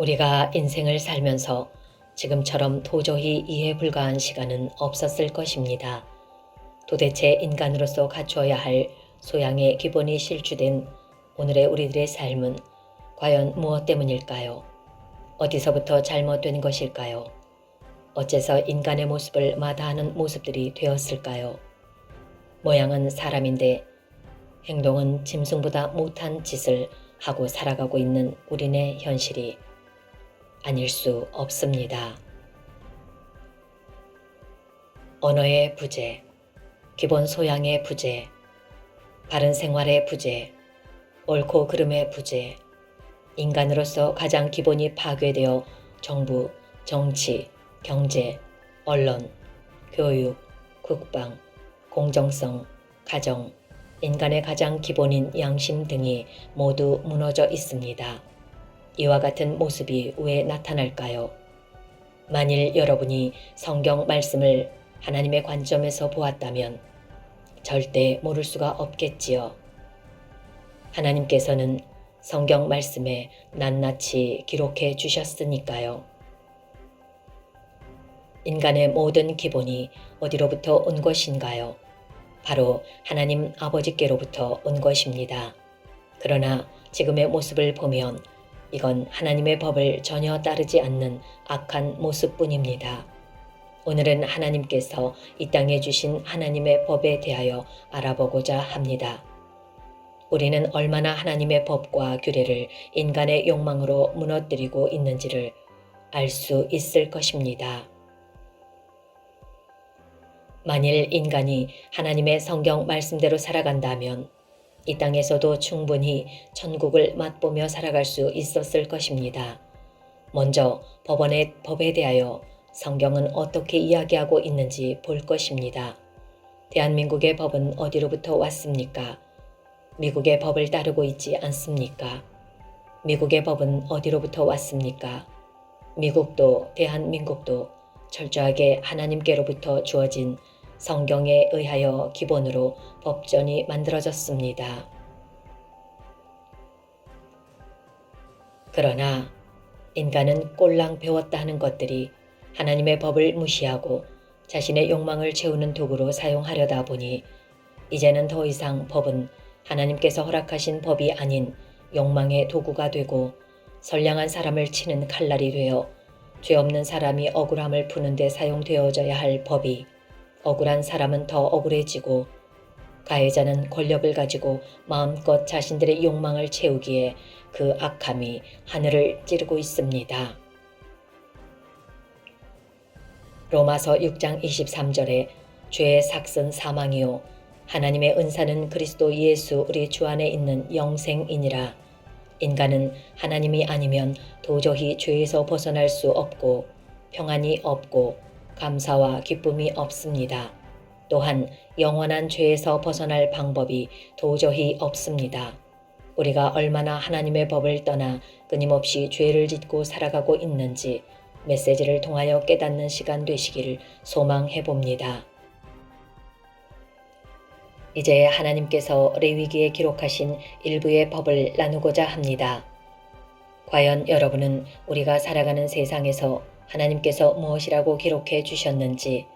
우리가 인생을 살면서 지금처럼 도저히 이해 불가한 시간은 없었을 것입니다. 도대체 인간으로서 갖추어야 할 소양의 기본이 실추된 오늘의 우리들의 삶은 과연 무엇 때문일까요? 어디서부터 잘못된 것일까요? 어째서 인간의 모습을 마다하는 모습들이 되었을까요? 모양은 사람인데 행동은 짐승보다 못한 짓을 하고 살아가고 있는 우리네 현실이 아닐 수 없습니다. 언어의 부재, 기본 소양의 부재, 바른 생활의 부재, 옳고 그름의 부재, 인간으로서 가장 기본이 파괴되어 정부, 정치, 경제, 언론, 교육, 국방, 공정성, 가정, 인간의 가장 기본인 양심 등이 모두 무너져 있습니다. 이와 같은 모습이 왜 나타날까요? 만일 여러분이 성경 말씀을 하나님의 관점에서 보았다면 절대 모를 수가 없겠지요. 하나님께서는 성경 말씀에 낱낱이 기록해 주셨으니까요. 인간의 모든 기본이 어디로부터 온 것인가요? 바로 하나님 아버지께로부터 온 것입니다. 그러나 지금의 모습을 보면 이건 하나님의 법을 전혀 따르지 않는 악한 모습뿐입니다. 오늘은 하나님께서 이 땅에 주신 하나님의 법에 대하여 알아보고자 합니다. 우리는 얼마나 하나님의 법과 규례를 인간의 욕망으로 무너뜨리고 있는지를 알 수 있을 것입니다. 만일 인간이 하나님의 성경 말씀대로 살아간다면 이 땅에서도 충분히 천국을 맛보며 살아갈 수 있었을 것입니다. 먼저 법원의 법에 대하여 성경은 어떻게 이야기하고 있는지 볼 것입니다. 대한민국의 법은 어디로부터 왔습니까? 미국의 법을 따르고 있지 않습니까? 미국의 법은 어디로부터 왔습니까? 미국도 대한민국도 철저하게 하나님께로부터 주어진 성경에 의하여 기본으로 법전이 만들어졌습니다. 그러나 인간은 꼴랑 배웠다 하는 것들이 하나님의 법을 무시하고 자신의 욕망을 채우는 도구로 사용하려다 보니 이제는 더 이상 법은 하나님께서 허락하신 법이 아닌 욕망의 도구가 되고 선량한 사람을 치는 칼날이 되어 죄 없는 사람이 억울함을 푸는 데 사용되어져야 할 법이 억울한 사람은 더 억울해지고 가해자는 권력을 가지고 마음껏 자신들의 욕망을 채우기에 그 악함이 하늘을 찌르고 있습니다. 로마서 6장 23절에 죄의 삭은 사망이요 하나님의 은사는 그리스도 예수 우리 주 안에 있는 영생이니라. 인간은 하나님이 아니면 도저히 죄에서 벗어날 수 없고 평안이 없고 감사와 기쁨이 없습니다. 또한 영원한 죄에서 벗어날 방법이 도저히 없습니다. 우리가 얼마나 하나님의 법을 떠나 끊임없이 죄를 짓고 살아가고 있는지 메시지를 통하여 깨닫는 시간 되시기를 소망해 봅니다. 이제 하나님께서 레위기에 기록하신 일부의 법을 나누고자 합니다. 과연 여러분은 우리가 살아가는 세상에서 하나님께서 무엇이라고 기록해 주셨는지,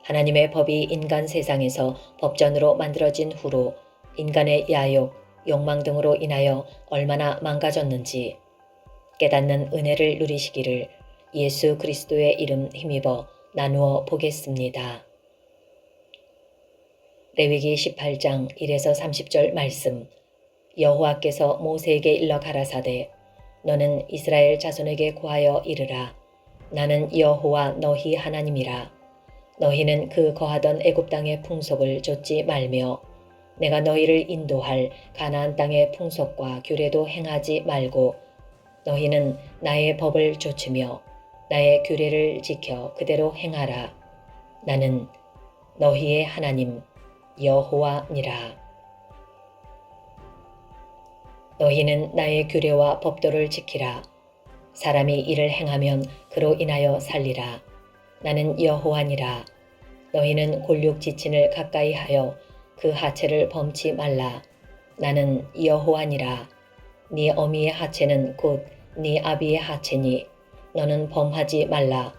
하나님의 법이 인간 세상에서 법전으로 만들어진 후로 인간의 야욕, 욕망 등으로 인하여 얼마나 망가졌는지 깨닫는 은혜를 누리시기를 예수 그리스도의 이름 힘입어 나누어 보겠습니다. 레위기 18장 1에서 30절 말씀. 여호와께서 모세에게 일러 가라사대 너는 이스라엘 자손에게 고하여 이르라. 나는 여호와 너희 하나님이라. 너희는 그 거하던 애굽 땅의 풍속을 좇지 말며 내가 너희를 인도할 가나안 땅의 풍속과 규례도 행하지 말고 너희는 나의 법을 좇으며 나의 규례를 지켜 그대로 행하라. 나는 너희의 하나님 여호와니라. 너희는 나의 규례와 법도를 지키라. 사람이 이를 행하면 그로 인하여 살리라. 나는 여호와니라. 너희는 골육 지친을 가까이 하여 그 하체를 범치 말라. 나는 여호와니라. 네 어미의 하체는 곧 네 아비의 하체니 너는 범하지 말라.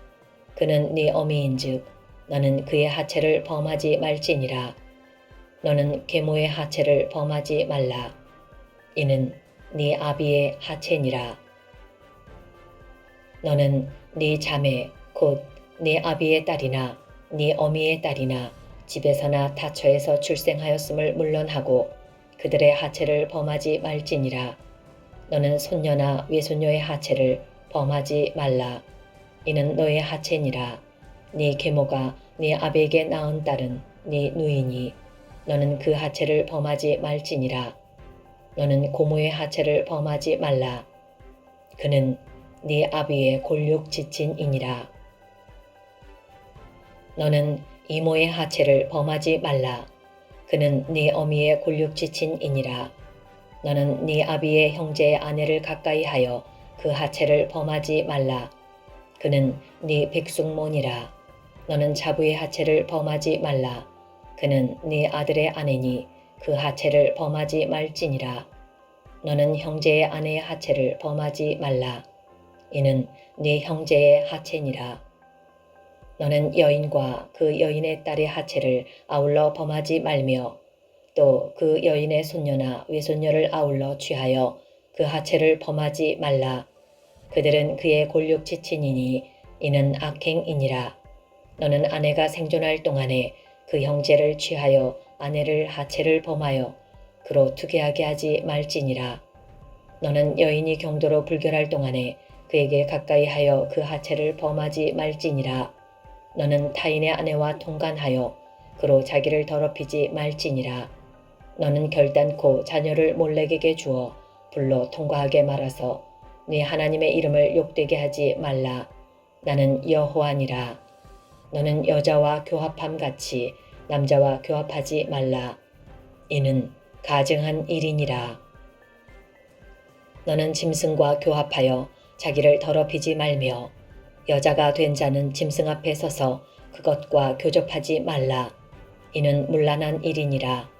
그는 네 어미인즉 너는 그의 하체를 범하지 말지니라. 너는 계모의 하체를 범하지 말라. 이는 네 아비의 하체니라. 너는 네 자매 곧 네 아비의 딸이나 네 어미의 딸이나 집에서나 타처에서 출생하였음을 물론하고 그들의 하체를 범하지 말지니라. 너는 손녀나 외손녀의 하체를 범하지 말라. 이는 너의 하체니라. 네 계모가 네 아비에게 낳은 딸은 네 누이니 너는 그 하체를 범하지 말지니라. 너는 고모의 하체를 범하지 말라. 그는 네 아비의 골육 지친이니라. 너는 이모의 하체를 범하지 말라. 그는 네 어미의 골육 지친이니라. 너는 네 아비의 형제의 아내를 가까이하여 그 하체를 범하지 말라. 그는 네 백숙모니라. 너는 자부의 하체를 범하지 말라. 그는 네 아들의 아내니 그 하체를 범하지 말지니라. 너는 형제의 아내의 하체를 범하지 말라. 이는 네 형제의 하체니라. 너는 여인과 그 여인의 딸의 하체를 아울러 범하지 말며 또 그 여인의 손녀나 외손녀를 아울러 취하여 그 하체를 범하지 말라. 그들은 그의 골육 지친이니 이는 악행이니라. 너는 아내가 생존할 동안에 그 형제를 취하여 아내를 하체를 범하여 그로 투개하게 하지 말지니라. 너는 여인이 경도로 불결할 동안에 그에게 가까이 하여 그 하체를 범하지 말지니라. 너는 타인의 아내와 통간하여 그로 자기를 더럽히지 말지니라. 너는 결단코 자녀를 몰렉에게 주어 불로 통과하게 말아서 네 하나님의 이름을 욕되게 하지 말라. 나는 여호와니라. 너는 여자와 교합함 같이 남자와 교합하지 말라. 이는 가증한 일이니라. 너는 짐승과 교합하여 자기를 더럽히지 말며 여자가 된 자는 짐승 앞에 서서 그것과 교접하지 말라. 이는 문란한 일이니라.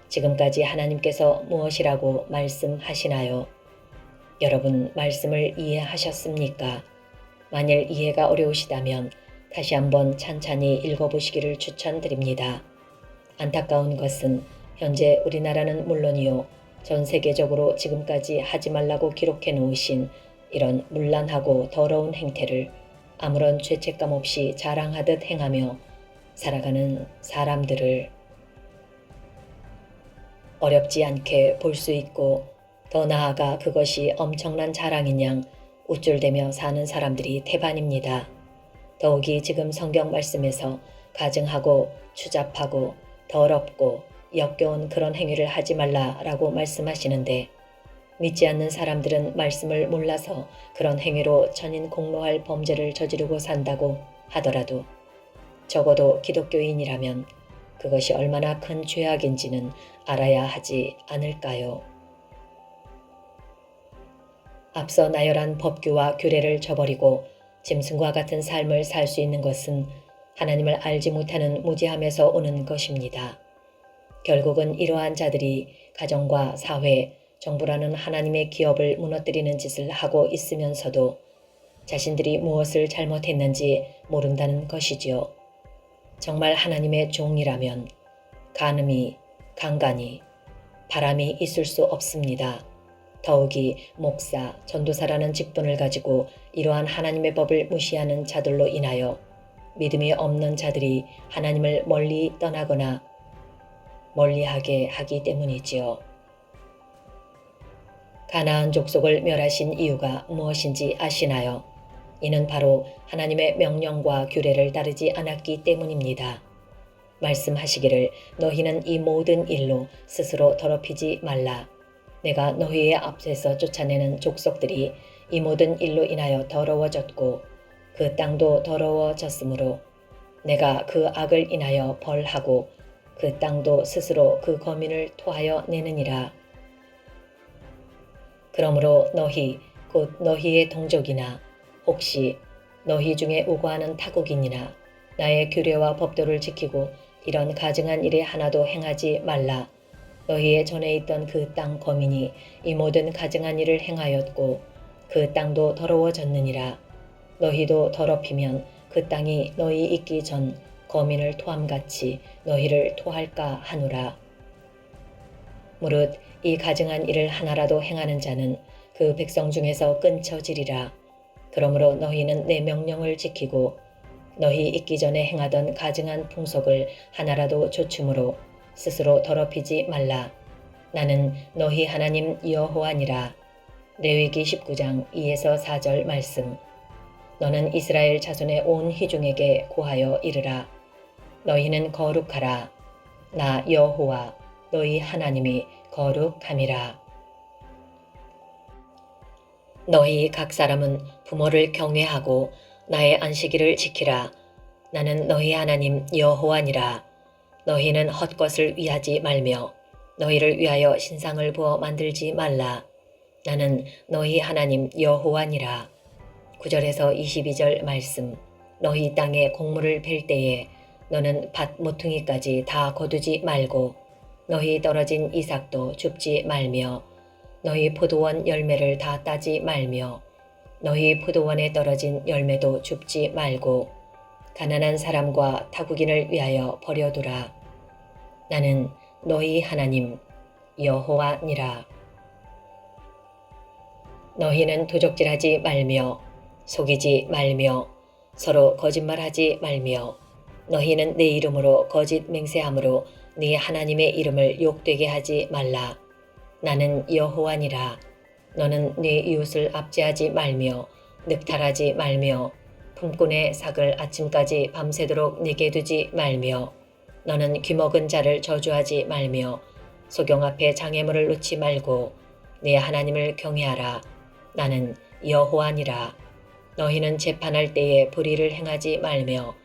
지금까지 하나님께서 무엇이라고 말씀하시나요? 여러분 말씀을 이해하셨습니까? 만일 이해가 어려우시다면 다시 한번 찬찬히 읽어보시기를 추천드립니다. 안타까운 것은 현재 우리나라는 물론이요 전 세계적으로 지금까지 하지 말라고 기록해 놓으신 이런 문란하고 더러운 행태를 아무런 죄책감 없이 자랑하듯 행하며 살아가는 사람들을 어렵지 않게 볼 수 있고 더 나아가 그것이 엄청난 자랑인 양 우쭐대며 사는 사람들이 태반입니다. 더욱이 지금 성경 말씀에서 가증하고 추잡하고 더럽고 역겨운 그런 행위를 하지 말라라고 말씀하시는데 믿지 않는 사람들은 말씀을 몰라서 그런 행위로 천인 공로할 범죄를 저지르고 산다고 하더라도 적어도 기독교인이라면 그것이 얼마나 큰 죄악인지는 알아야 하지 않을까요? 앞서 나열한 법규와 규례를 저버리고 짐승과 같은 삶을 살 수 있는 것은 하나님을 알지 못하는 무지함에서 오는 것입니다. 결국은 이러한 자들이 가정과 사회, 정부라는 하나님의 기업을 무너뜨리는 짓을 하고 있으면서도 자신들이 무엇을 잘못했는지 모른다는 것이지요. 정말 하나님의 종이라면 간음이, 강간이, 바람이 있을 수 없습니다. 더욱이 목사, 전도사라는 직분을 가지고 이러한 하나님의 법을 무시하는 자들로 인하여 믿음이 없는 자들이 하나님을 멀리 떠나거나 멀리하게 하기 때문이지요. 가나안 족속을 멸하신 이유가 무엇인지 아시나요? 이는 바로 하나님의 명령과 규례를 따르지 않았기 때문입니다. 말씀하시기를 너희는 이 모든 일로 스스로 더럽히지 말라. 내가 너희의 앞에서 쫓아내는 족속들이 이 모든 일로 인하여 더러워졌고 그 땅도 더러워졌으므로 내가 그 악을 인하여 벌하고 그 땅도 스스로 그 거민을 토하여 내느니라. 그러므로 너희 곧 너희의 동족이나 혹시 너희 중에 우고하는 타국인이나 나의 규례와 법도를 지키고 이런 가증한 일에 하나도 행하지 말라. 너희의 전에 있던 그 땅 거민이 이 모든 가증한 일을 행하였고 그 땅도 더러워졌느니라. 너희도 더럽히면 그 땅이 너희 있기 전 거민을 토함같이 너희를 토할까 하노라. 무릇 이 가증한 일을 하나라도 행하는 자는 그 백성 중에서 끊쳐지리라. 그러므로 너희는 내 명령을 지키고 너희 있기 전에 행하던 가증한 풍속을 하나라도 조춤으로 스스로 더럽히지 말라. 나는 너희 하나님 여호와니라. 레위기 19장 2에서 4절 말씀. 너는 이스라엘 자손의 온 회중에게 고하여 이르라. 너희는 거룩하라. 나 여호와 너희 하나님이 거룩함이라. 너희 각 사람은 부모를 경외하고 나의 안식일을 지키라. 나는 너희 하나님 여호와니라. 너희는 헛것을 위하지 말며 너희를 위하여 신상을 부어 만들지 말라. 나는 너희 하나님 여호와니라. 9절에서 22절 말씀. 너희 땅에 곡물을 벨 때에 너는 밭 모퉁이까지 다 거두지 말고 너희 떨어진 이삭도 줍지 말며 너희 포도원 열매를 다 따지 말며 너희 포도원에 떨어진 열매도 줍지 말고 가난한 사람과 타국인을 위하여 버려두라. 나는 너희 하나님 여호와니라. 너희는 도적질하지 말며 속이지 말며 서로 거짓말하지 말며 너희는 내 이름으로 거짓 맹세함으로 네 하나님의 이름을 욕되게 하지 말라. 나는 여호와니라. 너는 네 이웃을 압제하지 말며 늑탈하지 말며 품꾼의 삭을 아침까지 밤새도록 내게 두지 말며 너는 귀먹은 자를 저주하지 말며 소경 앞에 장애물을 놓지 말고 네 하나님을 경외하라. 나는 여호와니라. 너희는 재판할 때에 불의를 행하지 말며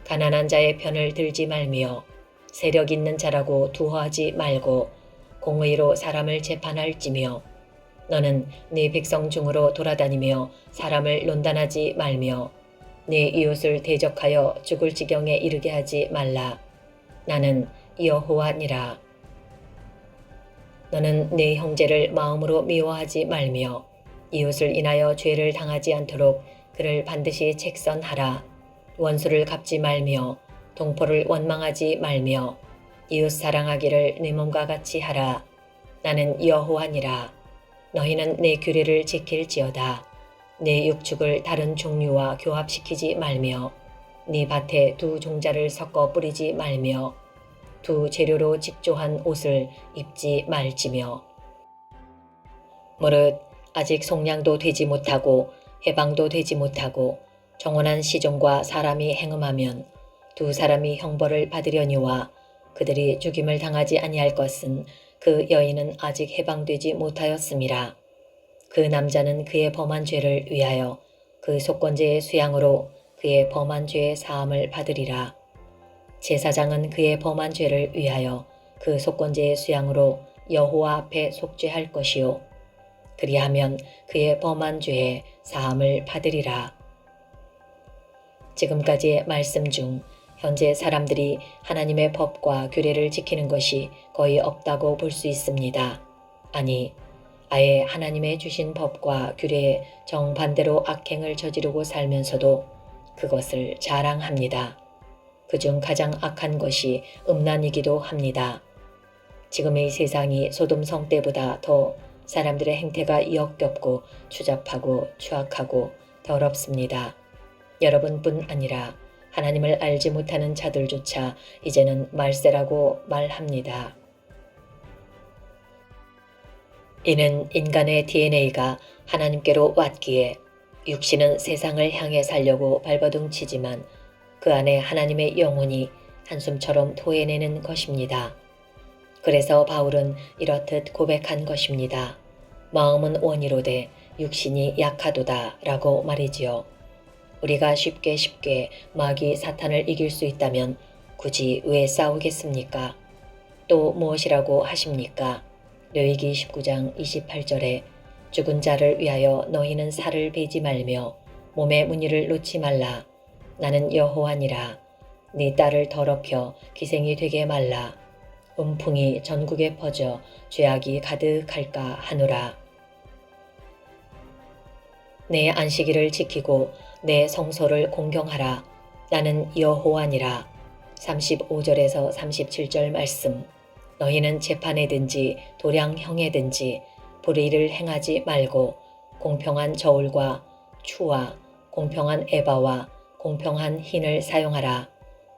가난한 자의 편을 들지 말며 세력 있는 자라고 두어하지 말고 공의로 사람을 재판할지며 너는 네 백성 중으로 돌아다니며 사람을 논단하지 말며 네 이웃을 대적하여 죽을 지경에 이르게 하지 말라. 나는 여호와니라. 너는 네 형제를 마음으로 미워하지 말며 이웃을 인하여 죄를 당하지 않도록 그를 반드시 책선하라. 원수를 갚지 말며 동포를 원망하지 말며 이웃 사랑하기를 내 몸과 같이 하라. 나는 여호와니라. 너희는 내 규례를 지킬지어다. 내 육축을 다른 종류와 교합시키지 말며 네 밭에 두 종자를 섞어 뿌리지 말며 두 재료로 직조한 옷을 입지 말지며 무릇 아직 속량도 되지 못하고 해방도 되지 못하고 정원한 시종과 사람이 행음하면 두 사람이 형벌을 받으려니와 그들이 죽임을 당하지 아니할 것은 그 여인은 아직 해방되지 못하였음이라. 그 남자는 그의 범한 죄를 위하여 그 속건제의 수양으로 그의 범한 죄의 사함을 받으리라. 제사장은 그의 범한 죄를 위하여 그 속건제의 수양으로 여호와 앞에 속죄할 것이요 그리하면 그의 범한 죄의 사함을 받으리라. 지금까지의 말씀 중 현재 사람들이 하나님의 법과 규례를 지키는 것이 거의 없다고 볼 수 있습니다. 아니, 아예 하나님의 주신 법과 규례에 정반대로 악행을 저지르고 살면서도 그것을 자랑합니다. 그중 가장 악한 것이 음란이기도 합니다. 지금의 세상이 소돔성 때보다 더 사람들의 행태가 역겹고 추잡하고 추악하고 더럽습니다. 여러분뿐 아니라 하나님을 알지 못하는 자들조차 이제는 말세라고 말합니다. 이는 인간의 DNA가 하나님께로 왔기에 육신은 세상을 향해 살려고 발버둥치지만 그 안에 하나님의 영혼이 한숨처럼 토해내는 것입니다. 그래서 바울은 이렇듯 고백한 것입니다. 마음은 원이로되 육신이 약하도다 라고 말이지요. 우리가 쉽게 마귀 사탄을 이길 수 있다면 굳이 왜 싸우겠습니까? 또 무엇이라고 하십니까? 레위기 19장 28절에 죽은 자를 위하여 너희는 살을 베지 말며 몸에 무늬를 놓지 말라. 나는 여호와니라. 네 딸을 더럽혀 기생이 되게 말라. 음풍이 전국에 퍼져 죄악이 가득할까 하노라. 내 안식일을 지키고 내 성소를 공경하라. 나는 여호와니라. 35절에서 37절 말씀. 너희는 재판에든지 도량형에든지 불의를 행하지 말고 공평한 저울과 추와 공평한 에바와 공평한 흰을 사용하라.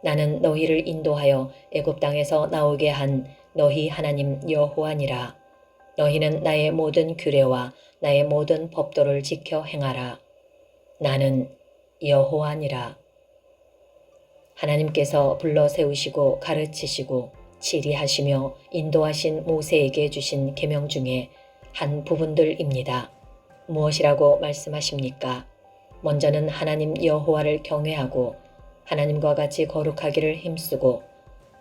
나는 너희를 인도하여 애굽 땅에서 나오게 한 너희 하나님 여호와니라. 너희는 나의 모든 규례와 나의 모든 법도를 지켜 행하라. 나는 여호와니라. 하나님께서 불러 세우시고 가르치시고 치리하시며 인도하신 모세에게 주신 계명 중에 한 부분들입니다. 무엇이라고 말씀하십니까? 먼저는 하나님 여호와를 경외하고 하나님과 같이 거룩하기를 힘쓰고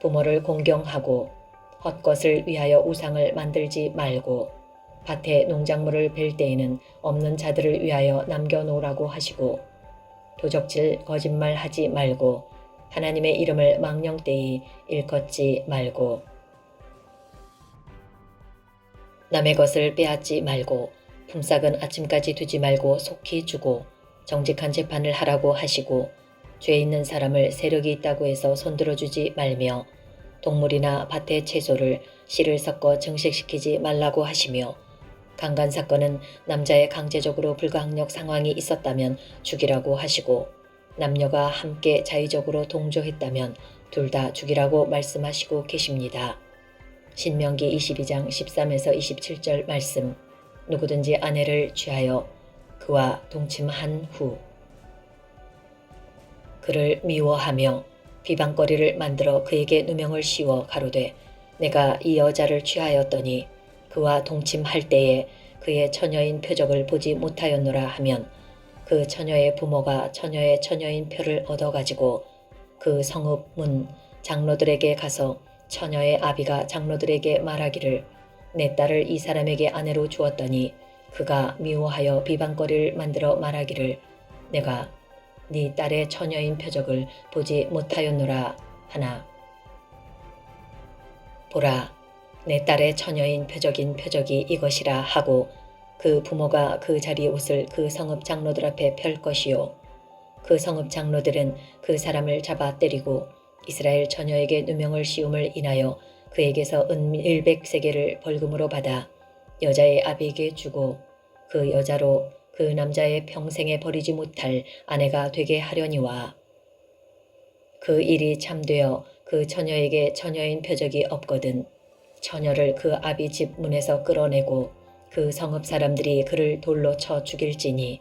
부모를 공경하고 헛것을 위하여 우상을 만들지 말고 밭에 농작물을 벨 때에는 없는 자들을 위하여 남겨놓으라고 하시고 도적질 거짓말하지 말고 하나님의 이름을 망령되이 일컫지 말고 남의 것을 빼앗지 말고 품삯은 아침까지 두지 말고 속히 주고 정직한 재판을 하라고 하시고 죄 있는 사람을 세력이 있다고 해서 손들어주지 말며 동물이나 밭의 채소를 씨를 섞어 증식시키지 말라고 하시며 강간 사건은 남자의 강제적으로 불가항력 상황이 있었다면 죽이라고 하시고 남녀가 함께 자의적으로 동조했다면 둘 다 죽이라고 말씀하시고 계십니다. 신명기 22장 13에서 27절 말씀. 누구든지 아내를 취하여 그와 동침한 후 그를 미워하며 비방거리를 만들어 그에게 누명을 씌워 가로되 내가 이 여자를 취하였더니 그와 동침할 때에 그의 처녀인 표적을 보지 못하였노라 하면 그 처녀의 부모가 처녀의 처녀인 표를 얻어가지고 그 성읍 문 장로들에게 가서 처녀의 아비가 장로들에게 말하기를 내 딸을 이 사람에게 아내로 주었더니 그가 미워하여 비방거리를 만들어 말하기를 내가 네 딸의 처녀인 표적을 보지 못하였노라 하나. 보라, 내 딸의 처녀인 표적이 이것이라 하고 그 부모가 그 자리 옷을 그 성읍 장로들 앞에 펼 것이요. 그 성읍 장로들은 그 사람을 잡아 때리고 이스라엘 처녀에게 누명을 씌움을 인하여 그에게서 은 100세겔을 벌금으로 받아 여자의 아비에게 주고 그 여자로 그 남자의 평생에 버리지 못할 아내가 되게 하려니와 그 일이 참되어 그 처녀에게 처녀인 표적이 없거든 처녀를 그 아비 집 문에서 끌어내고 그 성읍 사람들이 그를 돌로 쳐 죽일지니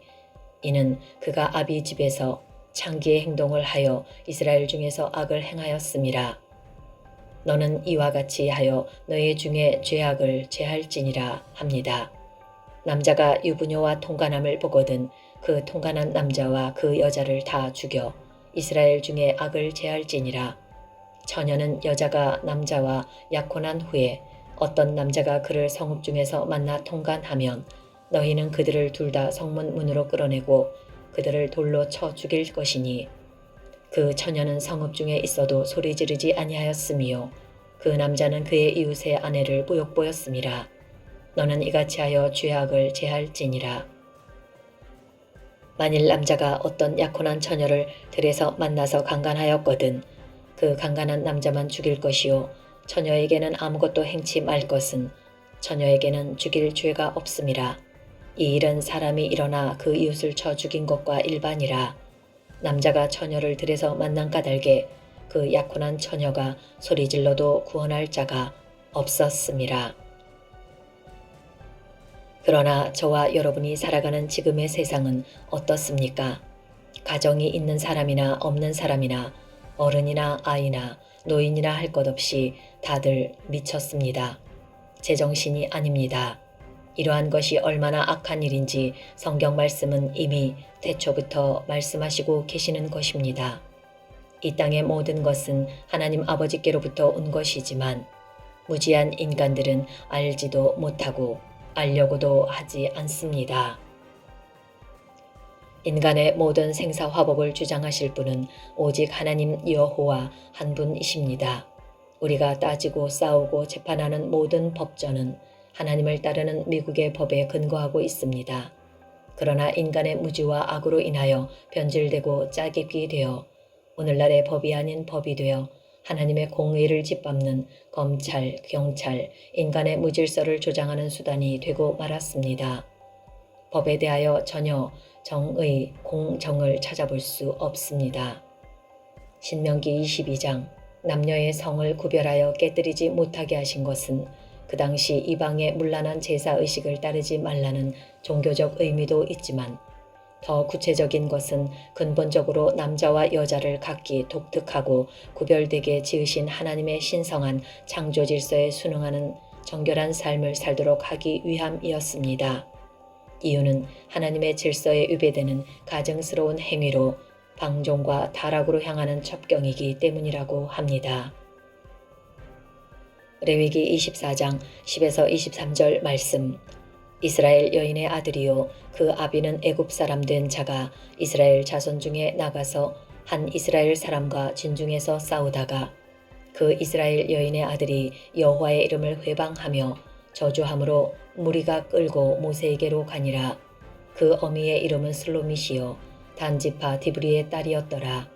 이는 그가 아비 집에서 창기의 행동을 하여 이스라엘 중에서 악을 행하였음이라. 너는 이와 같이 하여 너희 중에 죄악을 제할지니라 합니다. 남자가 유부녀와 통간함을 보거든 그 통간한 남자와 그 여자를 다 죽여 이스라엘 중에 악을 제할지니라. 처녀는 여자가 남자와 약혼한 후에 어떤 남자가 그를 성읍 중에서 만나 통간하면 너희는 그들을 둘 다 성문 문으로 끌어내고 그들을 돌로 쳐 죽일 것이니 그 처녀는 성읍 중에 있어도 소리 지르지 아니하였으며 그 남자는 그의 이웃의 아내를 보였음이라. 너는 이같이 하여 죄악을 제할지니라. 만일 남자가 어떤 약혼한 처녀를 들에서 만나서 강간하였거든 그 강간한 남자만 죽일 것이요 처녀에게는 아무것도 행치 말 것은 처녀에게는 죽일 죄가 없음이라. 이 일은 사람이 일어나 그 이웃을 쳐 죽인 것과 일반이라. 남자가 처녀를 들에서 만난 까닭에 그 약혼한 처녀가 소리질러도 구원할 자가 없었음이라. 그러나 저와 여러분이 살아가는 지금의 세상은 어떻습니까? 가정이 있는 사람이나 없는 사람이나 어른이나 아이나 노인이나 할 것 없이 다들 미쳤습니다. 제정신이 아닙니다. 이러한 것이 얼마나 악한 일인지 성경 말씀은 이미 태초부터 말씀하시고 계시는 것입니다. 이 땅의 모든 것은 하나님 아버지께로부터 온 것이지만 무지한 인간들은 알지도 못하고 알려고도 하지 않습니다. 인간의 모든 생사화복을 주장하실 분은 오직 하나님 여호와 한 분이십니다. 우리가 따지고 싸우고 재판하는 모든 법전은 하나님을 따르는 미국의 법에 근거하고 있습니다. 그러나 인간의 무지와 악으로 인하여 변질되고 짜깁기 되어 오늘날의 법이 아닌 법이 되어 하나님의 공의를 짓밟는 검찰, 경찰, 인간의 무질서를 조장하는 수단이 되고 말았습니다. 법에 대하여 전혀 정의, 공정을 찾아볼 수 없습니다. 신명기 22장 남녀의 성을 구별하여 깨뜨리지 못하게 하신 것은 그 당시 이방의 문란한 제사의식을 따르지 말라는 종교적 의미도 있지만 더 구체적인 것은 근본적으로 남자와 여자를 각기 독특하고 구별되게 지으신 하나님의 신성한 창조 질서에 순응하는 정결한 삶을 살도록 하기 위함이었습니다. 이유는 하나님의 질서에 위배되는 가증스러운 행위로 방종과 타락으로 향하는 첩경이기 때문이라고 합니다. 레위기 24장 10에서 23절 말씀. 이스라엘 여인의 아들이요 그 아비는 애굽 사람 된 자가 이스라엘 자손 중에 나가서 한 이스라엘 사람과 진중에서 싸우다가 그 이스라엘 여인의 아들이 여호와의 이름을 회방하며 저주함으로 무리가 끌고 모세에게로 가니라. 그 어미의 이름은 슬로밋이요 단지파 디브리의 딸이었더라.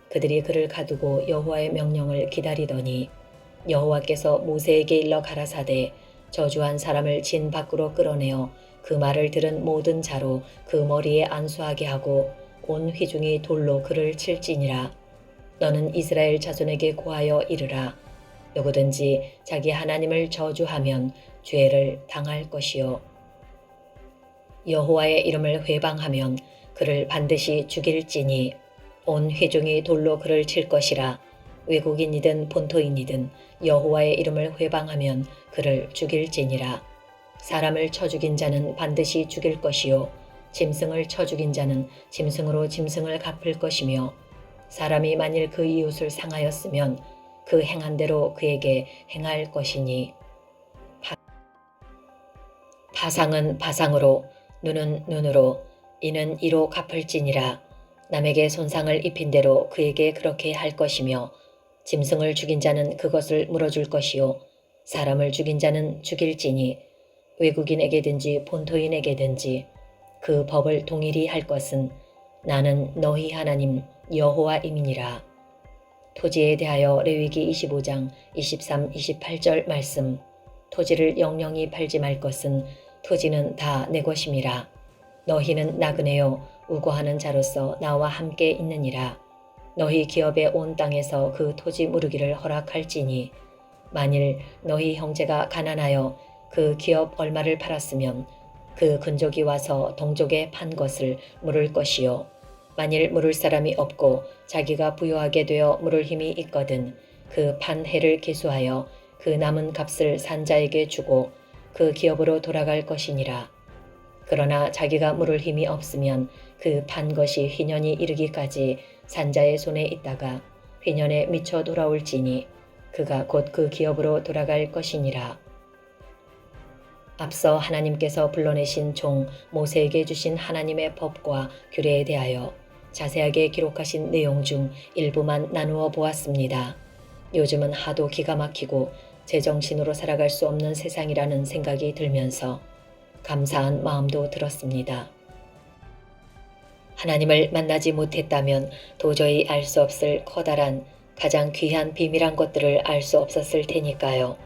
그들이 그를 가두고 여호와의 명령을 기다리더니 여호와께서 모세에게 일러 가라사대 저주한 사람을 진 밖으로 끌어내어 그 말을 들은 모든 자로 그 머리에 안수하게 하고 온 회중이 돌로 그를 칠지니라. 너는 이스라엘 자손에게 고하여 이르라. 누구든지 자기 하나님을 저주하면 죄를 당할 것이요 여호와의 이름을 회방하면 그를 반드시 죽일지니 온 회중이 돌로 그를 칠 것이라. 외국인이든 본토인이든 여호와의 이름을 회방하면 그를 죽일지니라. 사람을 쳐 죽인 자는 반드시 죽일 것이요 짐승을 쳐 죽인 자는 짐승으로 짐승을 갚을 것이며 사람이 만일 그 이웃을 상하였으면 그 행한 대로 그에게 행할 것이니 바상은 바상으로 눈은 눈으로 이는 이로 갚을지니라. 남에게 손상을 입힌 대로 그에게 그렇게 할 것이며 짐승을 죽인 자는 그것을 물어줄 것이요 사람을 죽인 자는 죽일지니 외국인에게든지 본토인에게든지 그 법을 동일히 할 것은 나는 너희 하나님 여호와임이니라. 토지에 대하여 레위기 25장 23, 28절 말씀. 토지를 영영히 팔지 말 것은 토지는 다 내 것임이라. 너희는 나그네요 우고하는 자로서 나와 함께 있느니라. 너희 기업의 온 땅에서 그 토지 무르기를 허락할지니 만일 너희 형제가 가난하여 그 기업 얼마를 팔았으면 그 근족이 와서 동족에 판 것을 물을 것이요 만일 물을 사람이 없고 자기가 부유하게 되어 물을 힘이 있거든 그 판 해를 계수하여 그 남은 값을 산자에게 주고 그 기업으로 돌아갈 것이니라. 그러나 자기가 물을 힘이 없으면 그 판 것이 휘년이 이르기까지 산자의 손에 있다가 휘년에 미쳐 돌아올지니 그가 곧 그 기업으로 돌아갈 것이니라. 앞서 하나님께서 불러내신 종 모세에게 주신 하나님의 법과 규례에 대하여 자세하게 기록하신 내용 중 일부만 나누어 보았습니다. 요즘은 하도 기가 막히고 제정신으로 살아갈 수 없는 세상이라는 생각이 들면서 감사한 마음도 들었습니다. 하나님을 만나지 못했다면 도저히 알 수 없을 커다란 가장 귀한 비밀한 것들을 알 수 없었을 테니까요.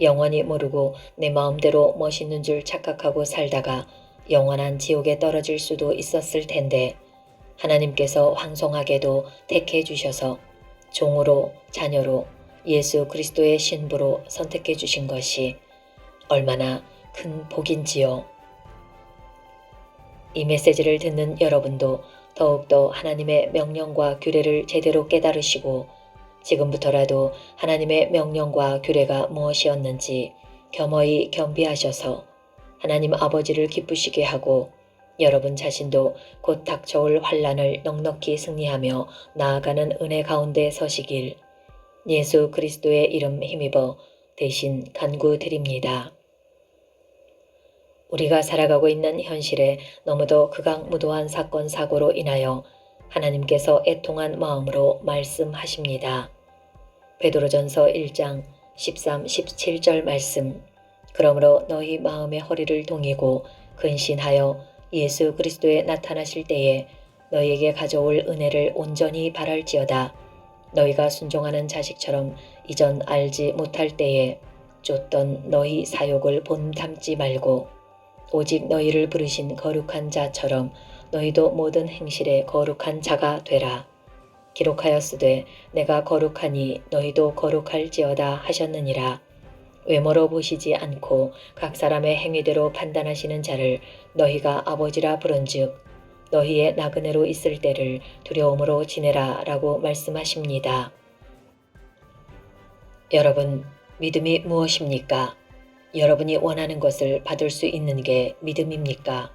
영원히 모르고 내 마음대로 멋있는 줄 착각하고 살다가 영원한 지옥에 떨어질 수도 있었을 텐데 하나님께서 황송하게도 택해 주셔서 종으로 자녀로 예수 그리스도의 신부로 선택해 주신 것이 얼마나 큰 복인지요. 이 메시지를 듣는 여러분도 더욱더 하나님의 명령과 규례를 제대로 깨달으시고 지금부터라도 하나님의 명령과 규례가 무엇이었는지 겸허히 겸비하셔서 하나님 아버지를 기쁘시게 하고 여러분 자신도 곧 닥쳐올 환난을 넉넉히 승리하며 나아가는 은혜 가운데 서시길 예수 그리스도의 이름 힘입어 대신 간구드립니다. 우리가 살아가고 있는 현실에 너무도 극악무도한 사건 사고로 인하여 하나님께서 애통한 마음으로 말씀하십니다. 베드로전서 1장 13, 17절 말씀. 그러므로 너희 마음의 허리를 동이고 근신하여 예수 그리스도에 나타나실 때에 너희에게 가져올 은혜를 온전히 바랄지어다. 너희가 순종하는 자식처럼 이전 알지 못할 때에 쫓던 너희 사욕을 본담지 말고 오직 너희를 부르신 거룩한 자처럼 너희도 모든 행실에 거룩한 자가 되라. 기록하였으되 내가 거룩하니 너희도 거룩할지어다 하셨느니라. 외모로 보시지 않고 각 사람의 행위대로 판단하시는 자를 너희가 아버지라 부른즉 너희의 나그네로 있을 때를 두려움으로 지내라 라고 말씀하십니다. 여러분, 믿음이 무엇입니까? 여러분이 원하는 것을 받을 수 있는 게 믿음입니까?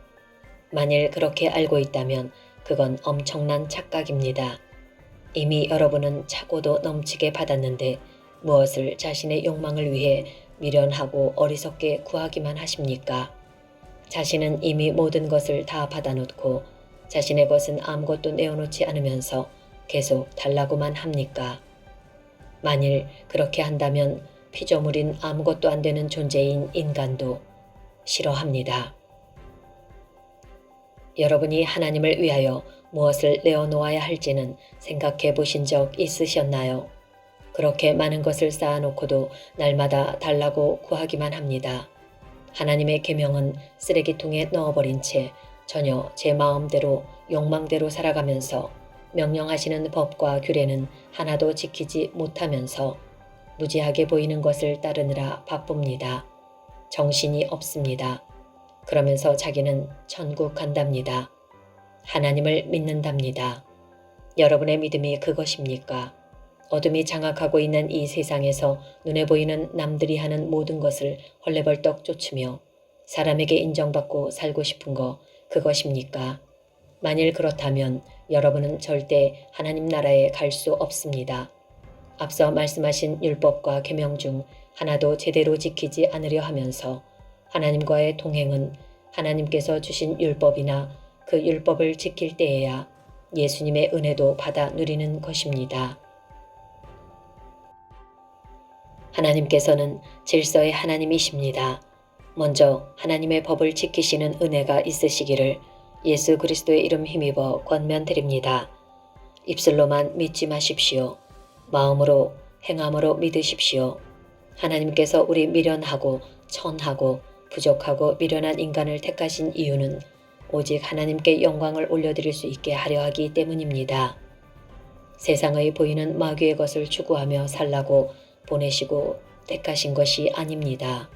만일 그렇게 알고 있다면 그건 엄청난 착각입니다. 이미 여러분은 차고도 넘치게 받았는데 무엇을 자신의 욕망을 위해 미련하고 어리석게 구하기만 하십니까? 자신은 이미 모든 것을 다 받아놓고 자신의 것은 아무것도 내어놓지 않으면서 계속 달라고만 합니까? 만일 그렇게 한다면 피조물인 아무것도 안 되는 존재인 인간도 싫어합니다. 여러분이 하나님을 위하여 무엇을 내어놓아야 할지는 생각해 보신 적 있으셨나요? 그렇게 많은 것을 쌓아놓고도 날마다 달라고 구하기만 합니다. 하나님의 계명은 쓰레기통에 넣어버린 채 전혀 제 마음대로 욕망대로 살아가면서 명령하시는 법과 규례는 하나도 지키지 못하면서 무지하게 보이는 것을 따르느라 바쁩니다. 정신이 없습니다. 그러면서 자기는 천국 간답니다. 하나님을 믿는답니다. 여러분의 믿음이 그것입니까? 어둠이 장악하고 있는 이 세상에서 눈에 보이는 남들이 하는 모든 것을 헐레벌떡 쫓으며 사람에게 인정받고 살고 싶은 거 그것입니까? 만일 그렇다면 여러분은 절대 하나님 나라에 갈 수 없습니다. 앞서 말씀하신 율법과 계명 중 하나도 제대로 지키지 않으려 하면서 하나님과의 동행은 하나님께서 주신 율법이나 그 율법을 지킬 때에야 예수님의 은혜도 받아 누리는 것입니다. 하나님께서는 질서의 하나님이십니다. 먼저 하나님의 법을 지키시는 은혜가 있으시기를 예수 그리스도의 이름 힘입어 권면드립니다. 입술로만 믿지 마십시오. 마음으로 행함으로 믿으십시오. 하나님께서 우리 미련하고 천하고 부족하고 미련한 인간을 택하신 이유는 오직 하나님께 영광을 올려드릴 수 있게 하려 하기 때문입니다. 세상의 보이는 마귀의 것을 추구하며 살라고 보내시고 택하신 것이 아닙니다.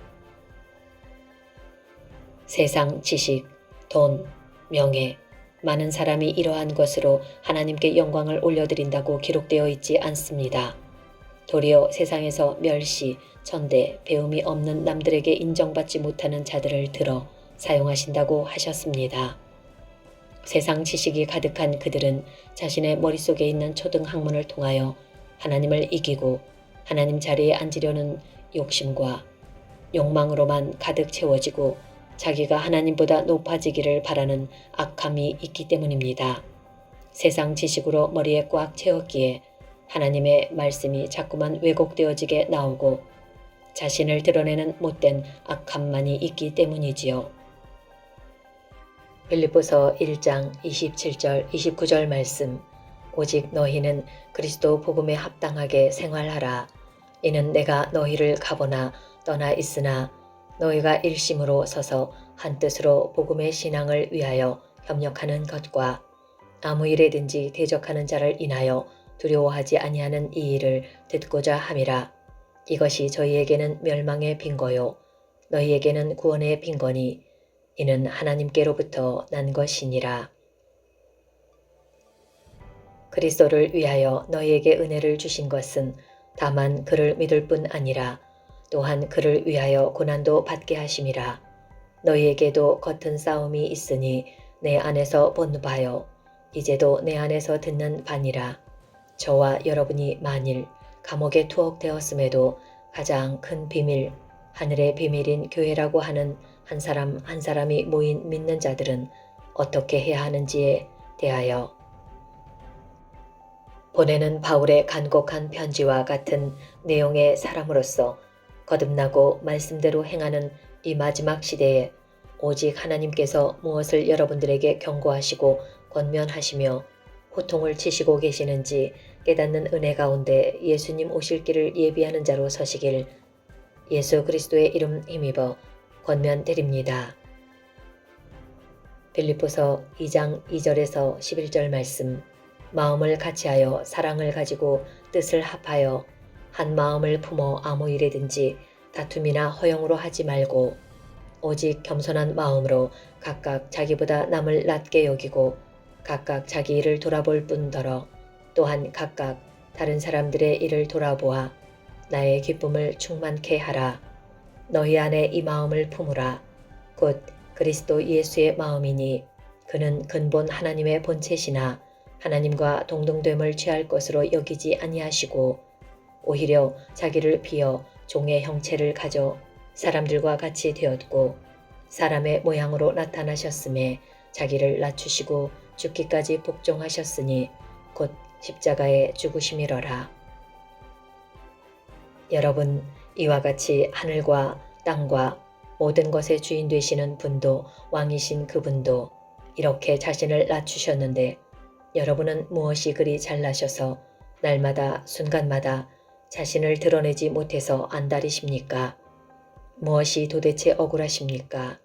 세상 지식, 돈, 명예, 많은 사람이 이러한 것으로 하나님께 영광을 올려드린다고 기록되어 있지 않습니다. 도리어 세상에서 멸시, 천대, 배움이 없는 남들에게 인정받지 못하는 자들을 들어 사용하신다고 하셨습니다. 세상 지식이 가득한 그들은 자신의 머릿속에 있는 초등학문을 통하여 하나님을 이기고 하나님 자리에 앉으려는 욕심과 욕망으로만 가득 채워지고 자기가 하나님보다 높아지기를 바라는 악함이 있기 때문입니다. 세상 지식으로 머리에 꽉 채웠기에 하나님의 말씀이 자꾸만 왜곡되어지게 나오고 자신을 드러내는 못된 악함만이 있기 때문이지요. 빌립보서 1장 27절 29절 말씀 오직 너희는 그리스도 복음에 합당하게 생활하라. 이는 내가 너희를 가보나 떠나 있으나 너희가 일심으로 서서 한뜻으로 복음의 신앙을 위하여 협력하는 것과 아무 일에든지 대적하는 자를 인하여 두려워하지 아니하는 이 일을 듣고자 함이라. 이것이 저희에게는 멸망의 빈거요 너희에게는 구원의 빈거니 이는 하나님께로부터 난 것이니라. 그리스도를 위하여 너희에게 은혜를 주신 것은 다만 그를 믿을 뿐 아니라 또한 그를 위하여 고난도 받게 하심이라. 너희에게도 겉은 싸움이 있으니 내 안에서 본 바요 이제도 내 안에서 듣는 바니라. 저와 여러분이 만일 감옥에 투옥되었음에도 가장 큰 비밀, 하늘의 비밀인 교회라고 하는 한 사람 한 사람이 모인 믿는 자들은 어떻게 해야 하는지에 대하여 보내는 바울의 간곡한 편지와 같은 내용의 사람으로서 거듭나고 말씀대로 행하는 이 마지막 시대에 오직 하나님께서 무엇을 여러분들에게 경고하시고 권면하시며 호통을 치시고 계시는지 깨닫는 은혜 가운데 예수님 오실 길을 예비하는 자로 서시길 예수 그리스도의 이름 힘입어 권면드립니다. 빌립보서 2장 2절에서 11절 말씀. 마음을 같이하여 사랑을 가지고 뜻을 합하여 한 마음을 품어 아무 일이든지 다툼이나 허영으로 하지 말고 오직 겸손한 마음으로 각각 자기보다 남을 낮게 여기고 각각 자기 일을 돌아볼 뿐더러 또한 각각 다른 사람들의 일을 돌아보아 나의 기쁨을 충만케 하라. 너희 안에 이 마음을 품으라. 곧 그리스도 예수의 마음이니 그는 근본 하나님의 본체시나 하나님과 동등됨을 취할 것으로 여기지 아니하시고 오히려 자기를 비어 종의 형체를 가져 사람들과 같이 되었고 사람의 모양으로 나타나셨음에 자기를 낮추시고 죽기까지 복종하셨으니 곧 십자가에 죽으심이러라. 여러분, 이와 같이 하늘과 땅과 모든 것의 주인 되시는 분도 왕이신 그분도 이렇게 자신을 낮추셨는데 여러분은 무엇이 그리 잘나셔서 날마다 순간마다 자신을 드러내지 못해서 안달이십니까? 무엇이 도대체 억울하십니까?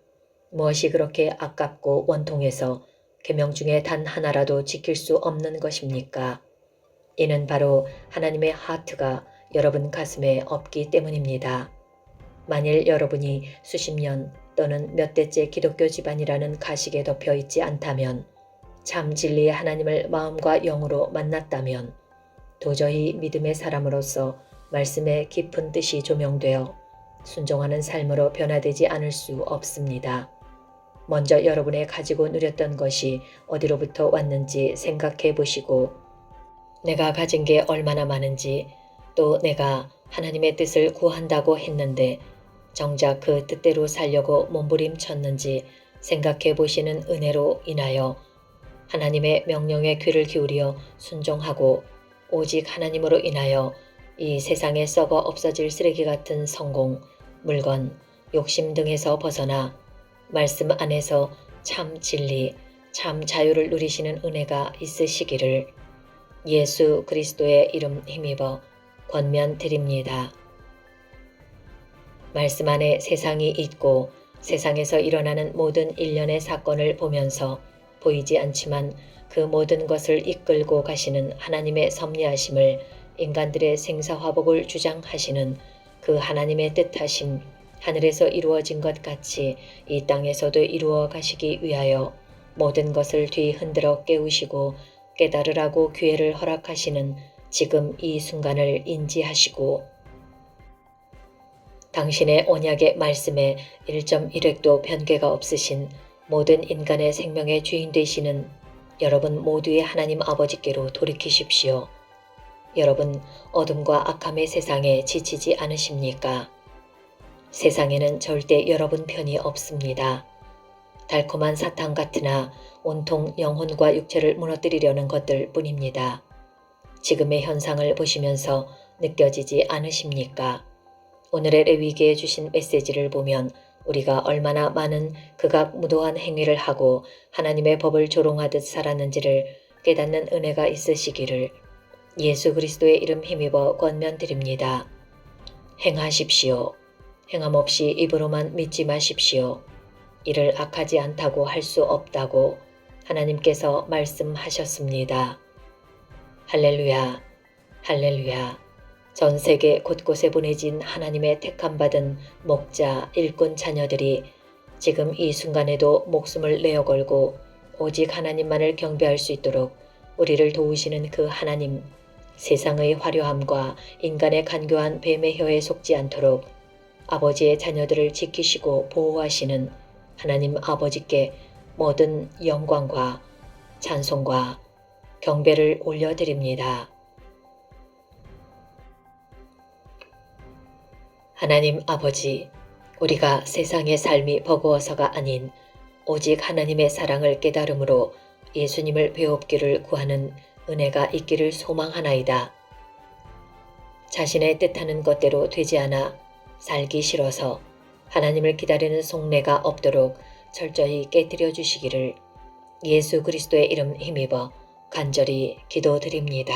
무엇이 그렇게 아깝고 원통해서 계명 중에 단 하나라도 지킬 수 없는 것입니까? 이는 바로 하나님의 하트가 여러분 가슴에 없기 때문입니다. 만일 여러분이 수십 년 또는 몇 대째 기독교 집안이라는 가식에 덮여 있지 않다면, 참 진리의 하나님을 마음과 영으로 만났다면 도저히 믿음의 사람으로서 말씀의 깊은 뜻이 조명되어 순종하는 삶으로 변화되지 않을 수 없습니다. 먼저 여러분의 가지고 누렸던 것이 어디로부터 왔는지 생각해 보시고 내가 가진 게 얼마나 많은지 또 내가 하나님의 뜻을 구한다고 했는데 정작 그 뜻대로 살려고 몸부림쳤는지 생각해 보시는 은혜로 인하여 하나님의 명령에 귀를 기울여 순종하고 오직 하나님으로 인하여 이 세상에 썩어 없어질 쓰레기 같은 성공, 물건, 욕심 등에서 벗어나 말씀 안에서 참 진리, 참 자유를 누리시는 은혜가 있으시기를 예수 그리스도의 이름 힘입어 권면드립니다. 말씀 안에 세상이 있고 세상에서 일어나는 모든 일련의 사건을 보면서 보이지 않지만 그 모든 것을 이끌고 가시는 하나님의 섭리하심을 인간들의 생사화복을 주장하시는 그 하나님의 뜻하심 하늘에서 이루어진 것 같이 이 땅에서도 이루어 가시기 위하여 모든 것을 뒤흔들어 깨우시고 깨달으라고 기회를 허락하시는 지금 이 순간을 인지하시고 당신의 언약의 말씀에 1.1획도 변개가 없으신 모든 인간의 생명의 주인 되시는 여러분 모두의 하나님 아버지께로 돌이키십시오. 여러분 어둠과 악함의 세상에 지치지 않으십니까? 세상에는 절대 여러분 편이 없습니다. 달콤한 사탕 같으나 온통 영혼과 육체를 무너뜨리려는 것들 뿐입니다. 지금의 현상을 보시면서 느껴지지 않으십니까? 오늘의 레위기에 주신 메시지를 보면 우리가 얼마나 많은 극악무도한 행위를 하고 하나님의 법을 조롱하듯 살았는지를 깨닫는 은혜가 있으시기를 예수 그리스도의 이름 힘입어 권면드립니다. 행하십시오. 행함 없이 입으로만 믿지 마십시오. 이를 악하지 않다고 할 수 없다고 하나님께서 말씀하셨습니다. 할렐루야, 할렐루야. 전 세계 곳곳에 보내진 하나님의 택함받은 목자, 일꾼 자녀들이 지금 이 순간에도 목숨을 내어 걸고 오직 하나님만을 경배할 수 있도록 우리를 도우시는 그 하나님, 세상의 화려함과 인간의 간교한 뱀의 혀에 속지 않도록 아버지의 자녀들을 지키시고 보호하시는 하나님 아버지께 모든 영광과 찬송과 경배를 올려드립니다. 하나님 아버지, 우리가 세상의 삶이 버거워서가 아닌 오직 하나님의 사랑을 깨달음으로 예수님을 배웁기를 구하는 은혜가 있기를 소망하나이다. 자신의 뜻하는 것대로 되지 않아 살기 싫어서 하나님을 기다리는 속내가 없도록 철저히 깨뜨려 주시기를 예수 그리스도의 이름 힘입어 간절히 기도드립니다.